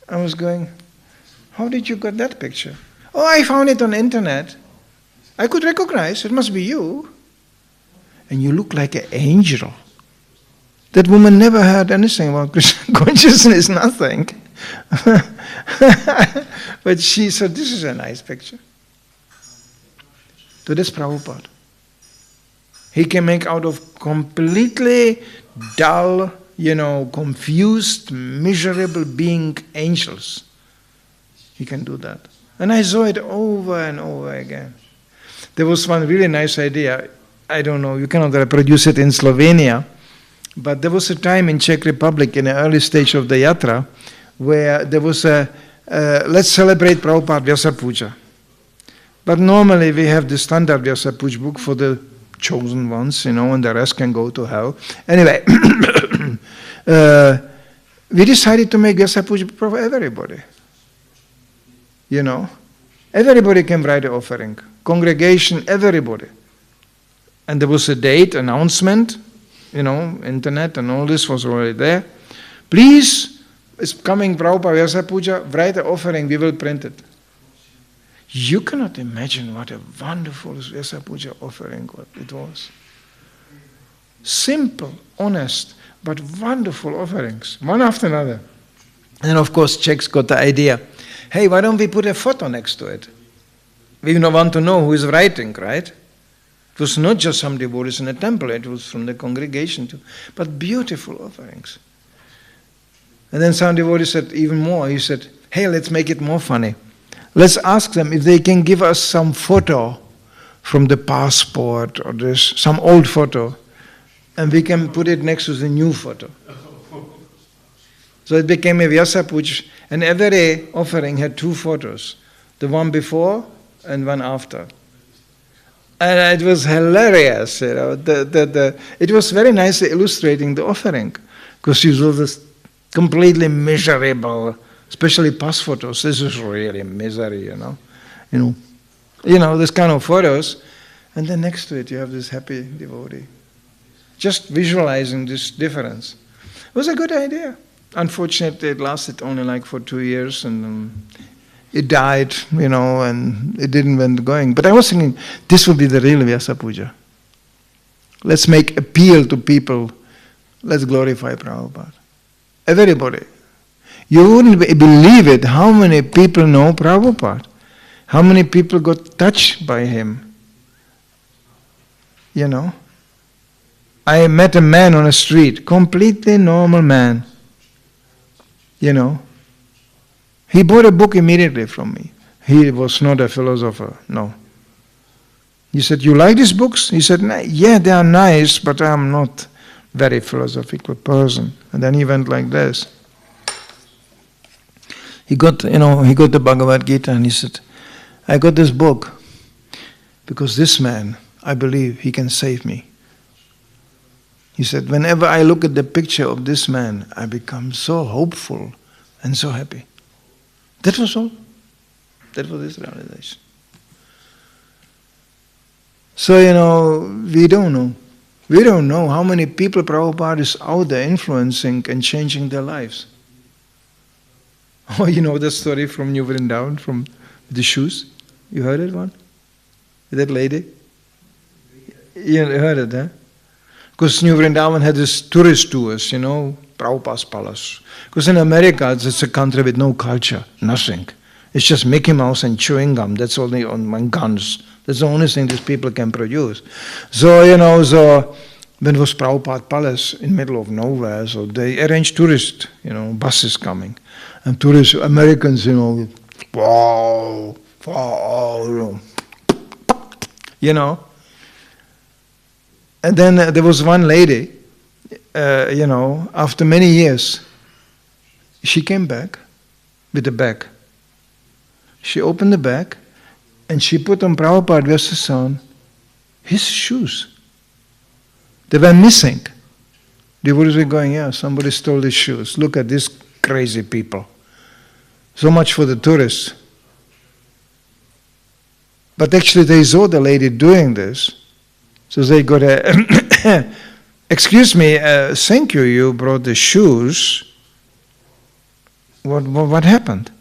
I was going, how did you get that picture? Oh, I found it on the internet. I could recognize, it must be you. And you look like an angel. That woman never heard anything about Krishna consciousness, nothing. But she said, this is a nice picture. So that's Prabhupada. He can make out of completely dull, confused, miserable being angels. He can do that. And I saw it over and over again. There was one really nice idea. I don't know, you cannot reproduce it in Slovenia, but there was a time in Czech Republic in the early stage of the yatra where there was let's celebrate Prabhupada Vyasa Puja. But normally we have the standard Vyasa Puja book for the chosen ones, and the rest can go to hell. Anyway, we decided to make Vyasa Puja for everybody. Everybody can write an offering. Congregation, everybody. And there was a date, announcement, internet and all this was already there. Please, it's coming Prabhupada Vyasa Puja, write an offering, we will print it. You cannot imagine what a wonderful Vyasa Puja offering it was. Simple, honest, but wonderful offerings, one after another. And of course, Czechs got the idea, hey, why don't we put a photo next to it? We don't want to know who is writing, right? It was not just some devotees in a temple, it was from the congregation too. But beautiful offerings. And then some devotee said even more, he said, hey, let's make it more funny. Let's ask them if they can give us some photo from the passport or some old photo, and we can put it next to the new photo. So it became a Vyasa Puja, and every offering had two photos, the one before and one after. And it was hilarious, it was very nicely illustrating the offering, because you saw this completely miserable, especially past photos. This is really misery, this kind of photos, and then next to it you have this happy devotee. Just visualizing this difference. It was a good idea. Unfortunately, it lasted only for 2 years, and it died, and it didn't went going. But I was thinking, this would be the real Vyasa Puja. Let's make appeal to people. Let's glorify Prabhupada. Everybody. You wouldn't believe it, how many people know Prabhupada. How many people got touched by him. I met a man on a street, completely normal man. He bought a book immediately from me. He was not a philosopher, no. He said, you like these books? He said, yeah, they are nice, but I'm not very philosophical person. And then he went like this. He got the Bhagavad Gita and he said, I got this book because this man, I believe he can save me. He said, whenever I look at the picture of this man, I become so hopeful and so happy. That was all. That was his realization. So, we don't know. We don't know how many people Prabhupada is out there influencing and changing their lives. Oh, you know the story from New Vrindavan, from the shoes? You heard it one? That lady? You heard it, huh? Because New Vrindavan had this tourist tours, Prabhupada's palace. Because in America, it's a country with no culture, nothing. It's just Mickey Mouse and chewing gum, that's all and guns. That's the only thing these people can produce. So, when it was Prabhupada palace in the middle of nowhere, so they arranged tourist, buses coming. And tourists, Americans, wow, And then there was one lady, after many years, she came back with a bag. She opened the bag and she put on Prabhupada Vyasa's his shoes. They were missing. Devotees were going, yeah, somebody stole his shoes. Look at these crazy people. So much for the tourists. But actually they saw the lady doing this. So they got excuse me, thank you, you brought the shoes. what happened?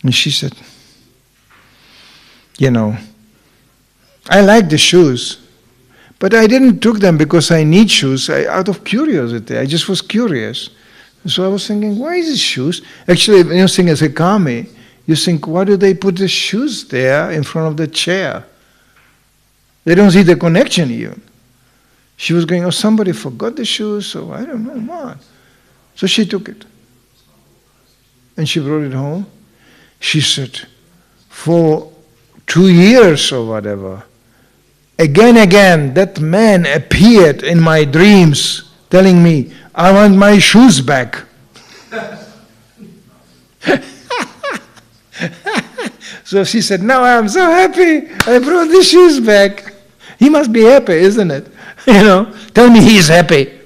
And she said, I like the shoes, but I didn't took them because I need shoes. Out of curiosity, I just was curious. So I was thinking, why is these shoes? Actually, when you think as a kami, you think, why do they put the shoes there in front of the chair? They don't see the connection even. She was going, somebody forgot the shoes, so I don't know what. So she took it. And she brought it home. She said, for 2 years or whatever, again, that man appeared in my dreams telling me, I want my shoes back. So she said, now I'm so happy, I brought the shoes back. He must be happy, isn't it? Tell me he's happy.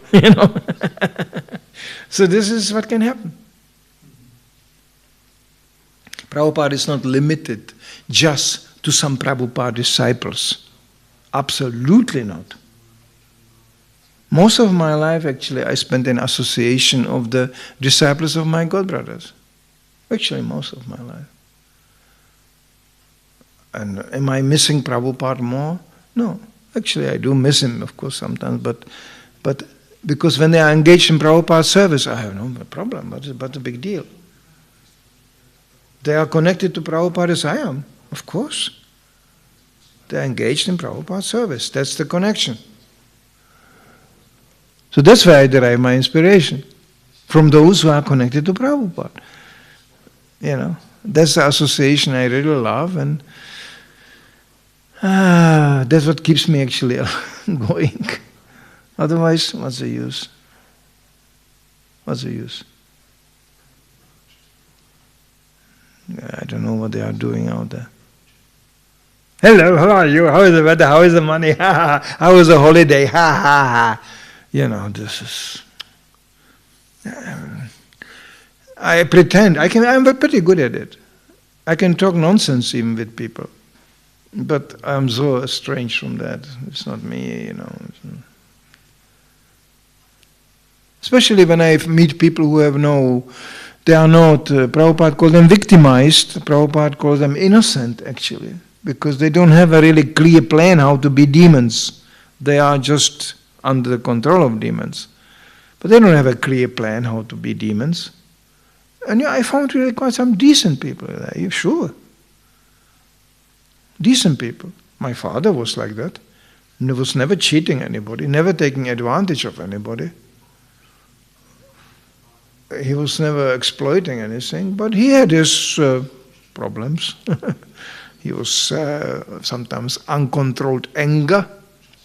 So this is what can happen. Prabhupada is not limited just to some Prabhupada disciples. Absolutely not. Most of my life, actually, I spent in association of the disciples of my godbrothers. Actually, most of my life. And am I missing Prabhupada more? No. Actually, I do miss him, of course, sometimes, but because when they are engaged in Prabhupada's service, I have no problem. What's the big deal? They are connected to Prabhupada as I am, of course. They are engaged in Prabhupada's service. That's the connection. So that's where I derive my inspiration, from those who are connected to Prabhupada. That's the association I really love, and that's what keeps me actually going. Otherwise, what's the use? What's the use? I don't know what they are doing out there. Hello, how are you? How is the weather? How is the money? How is the holiday? This is... I pretend. I'm pretty good at it. I can talk nonsense even with people. But I'm so estranged from that. It's not me, Especially when I meet people who they are not, Prabhupada calls them victimized, Prabhupada calls them innocent actually, because they don't have a really clear plan how to be demons. They are just under the control of demons. But they don't have a clear plan how to be demons. And I found really quite some decent people there, you sure? Decent people. My father was like that. He was never cheating anybody, never taking advantage of anybody. He was never exploiting anything, but he had his problems. He was sometimes uncontrolled anger.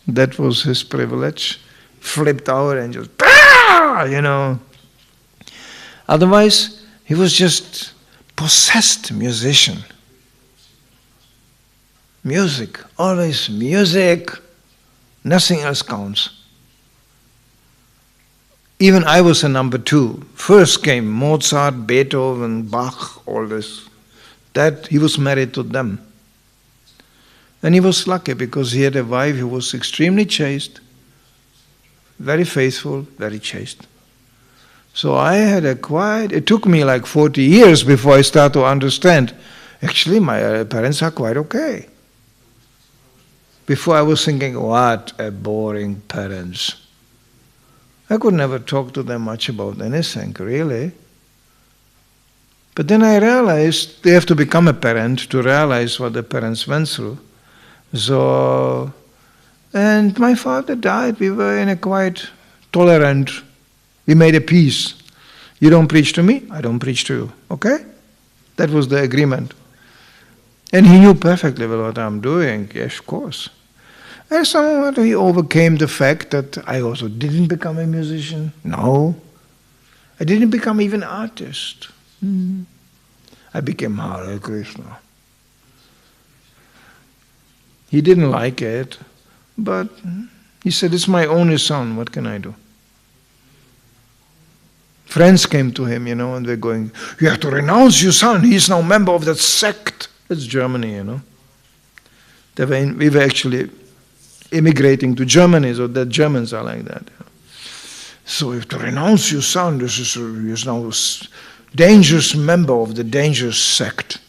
That was his privilege. Flipped out and just, Otherwise, he was just possessed musician. Music, always music. Nothing else counts. Even I was a number 2. First came Mozart, Beethoven, Bach, all this. That he was married to them. And he was lucky because he had a wife who was extremely chaste, very faithful, very chaste. So I had it took me like 40 years before I started to understand, actually my parents are quite okay. Before I was thinking, what a boring parents. I could never talk to them much about anything, really. But then I realized they have to become a parent to realize what the parents went through. So, and my father died. We were in a quite tolerant, we made a peace. You don't preach to me, I don't preach to you. Okay? That was the agreement. And he knew perfectly well what I'm doing. Yes, of course. And somehow he overcame the fact that I also didn't become a musician. No. I didn't become even an artist. I became Hare Krišna. He didn't like it, but he said, it's my only son, what can I do? Friends came to him, and they're going, you have to renounce your son, he's now a member of that sect. That's Germany, We were actually immigrating to Germany, so the Germans are like that. So you have to renounce your son. He is now dangerous member of the dangerous sect.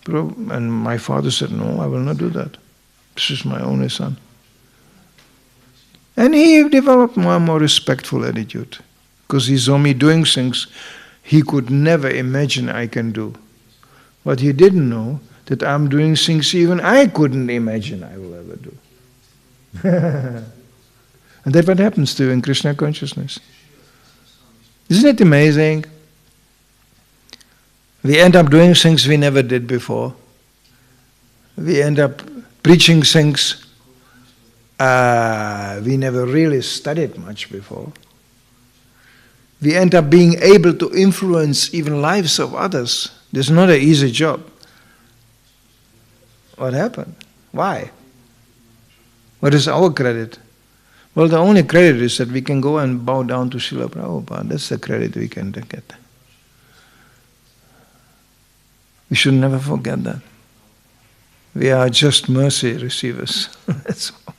And my father said, no, I will not do that. This is my only son. And he developed more and more respectful attitude, because he saw me doing things he could never imagine I can do. But he didn't know that I'm doing things even I couldn't imagine I will ever do. And that's what happens to you in Krishna consciousness. Isn't it amazing? We end up doing things we never did before. We end up preaching things we never really studied much before. We end up being able to influence even lives of others. This is not an easy job. What happened? Why? What is our credit? Well, the only credit is that we can go and bow down to Srila Prabhupada. That's the credit we can get. We should never forget that. We are just mercy receivers. That's all.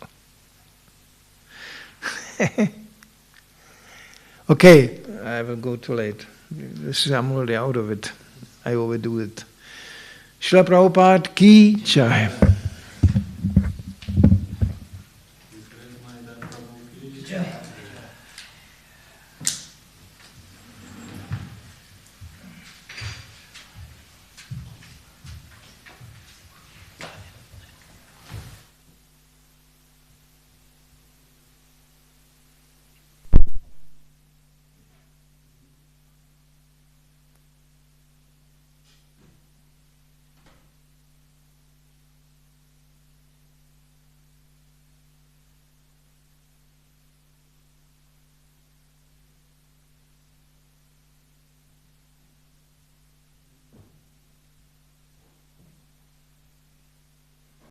Okay, I will go too late. I'm already out of it. I overdo it. Srila Prabhupada ki jai.